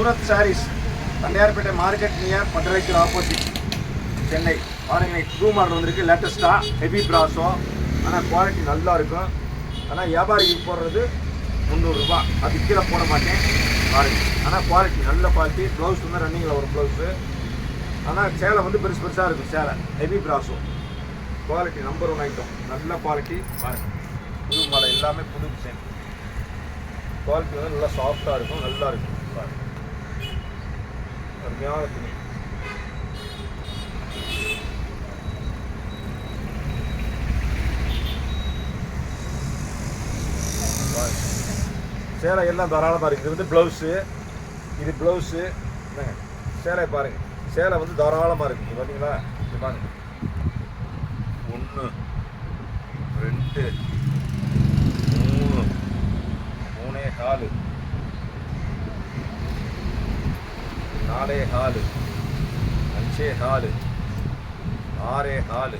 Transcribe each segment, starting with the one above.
Surat sarees Tondiarpet market near பட்டறைக்கு opposite Chennai. பாருங்க true model வந்திருக்கு லேட்டஸ்ட்டாக ஹெவி பிராஸோ. ஆனால் குவாலிட்டி நல்லா இருக்கும். ஆனால் வியாபாரிக்கு போடுறது 300 ரூபா, அது கீழே போட மாட்டேன் பாருங்க. ஆனால் குவாலிட்டி நல்ல குவாலிட்டி. ப்ளவுஸ் வந்து ரன்னிங்கில் வரும் ப்ளவுஸு. ஆனால் சேலை வந்து பெருசு பெருசாக இருக்கும் சேலை. Heavy பிராஸோ quality number 1 item. நல்ல குவாலிட்டி பாருங்கள். புது மாடல் எல்லாமே புது டிசைன். குவாலிட்டி வந்து நல்லா சாஃப்டாக இருக்கும், நல்லா இருக்கும் பாருங்கள். அருமையான துணி. சேலை எல்லாம் தாராளமாக இருக்குது. இது வந்து ப்ளவுஸு, இது ப்ளவுஸு. சேலை பாருங்கள், சேலை வந்து தாராளமாக இருக்குது. பார்த்தீங்களா? இது பாருங்கள், 1 2 3 3 4 4 4 5 4 6 4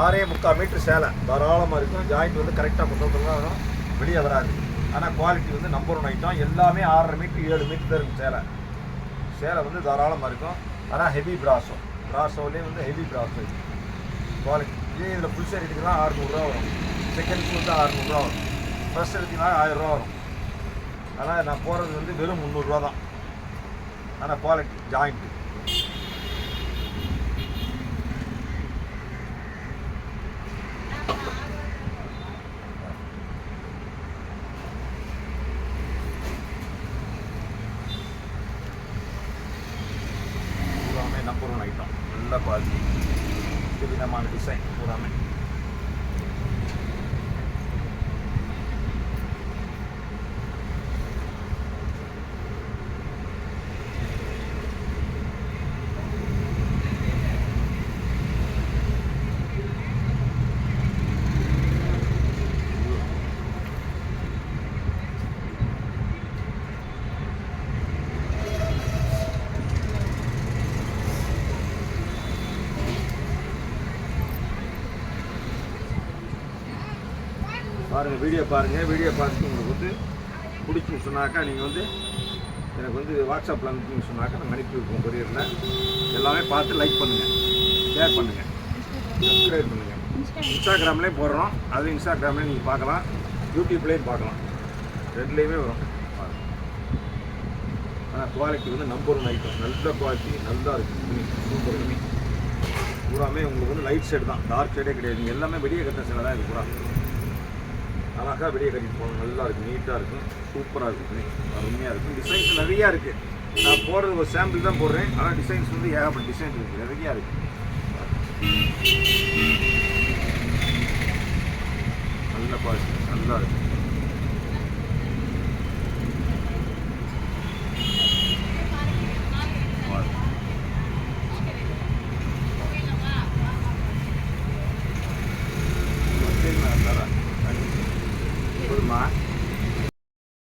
6.25 மீட்டர் சேலை தாராளமாக இருக்கும். ஜாயிண்ட் வந்து கரெக்டாக முன்னோட்டமாக வரும், வெளியே வராது. ஆனால் குவாலிட்டி வந்து நம்பர் 1 ஐட்டம். எல்லாமே 6.5 மீட்டர் 7 மீட்டர் தான் இருக்கும் சேலை. சேலை வந்து தாராளமாக இருக்கும். ஆனால் ஹெவி பிராஸோ, பிராஸோலேயே வந்து ஹெவி பிராஸோ குவாலிட்டி. இதே இதில் ஃபுல் சேர் எடுத்துக்கலாம் 600 வரும். செகண்ட்ஸ் வந்து 600 வரும். ஃபர்ஸ்ட் எடுத்திங்கன்னா 1000 வரும். ஆனால் நான் போகிறது வந்து வெறும் 300 தான். ஆனால் குவாலிட்டி ஜாயிண்ட்டு. Number 1 item. நல்ல குவாலிட்டி, விதமான டிசைன் பூராமே. பாருங்கள், வீடியோ பாருங்கள். வீடியோ பார்த்துட்டு உங்களுக்கு வந்து பிடிச்சுன்னு சொன்னாக்கா நீங்கள் வந்து எனக்கு வந்து வாட்ஸ்அப்பில் அனுப்பின்னு சொன்னாக்கா நாங்கள் அனுப்பி வைப்போம் கொரியரில். எல்லாமே பார்த்து லைக் பண்ணுங்கள், ஷேர் பண்ணுங்கள், சப்ஸ்கிரைப் பண்ணுங்கள். இன்ஸ்டாகிராம்லேயும் போடுறோம், அது இன்ஸ்டாகிராம்லேயும் நீங்கள் பார்க்கலாம், யூடியூப்லேயும் பார்க்கலாம், ரெண்டுலேயுமே வரும். ஆனால் குவாலிட்டி வந்து நம்பர் 1 ஐட்டம். நல்ல குவாலிட்டி, நல்லா இருக்குது துணி, சூப்பர் துணி. பூராமே உங்களுக்கு வந்து லைட் ஷேட் தான், டார்க் ஷேடே கிடையாது. நீங்கள் எல்லாமே வெளியே கட்ட சேலை தான் இது பூரா. அழகாக வெளியே கட்டிட்டு போகணும், நல்லா இருக்கும், நீட்டாக இருக்கும், சூப்பராக இருக்குது, அருமையாக இருக்கும். டிசைன்ஸ் நிறையா இருக்குது. நான் போடுறது ஒரு சாம்பிள் தான் போடுறேன். ஆனால் டிசைன்ஸ் வந்து ஏகப்பட்ட டிசைன்ஸ் இருக்குது, நிறையா இருக்குது.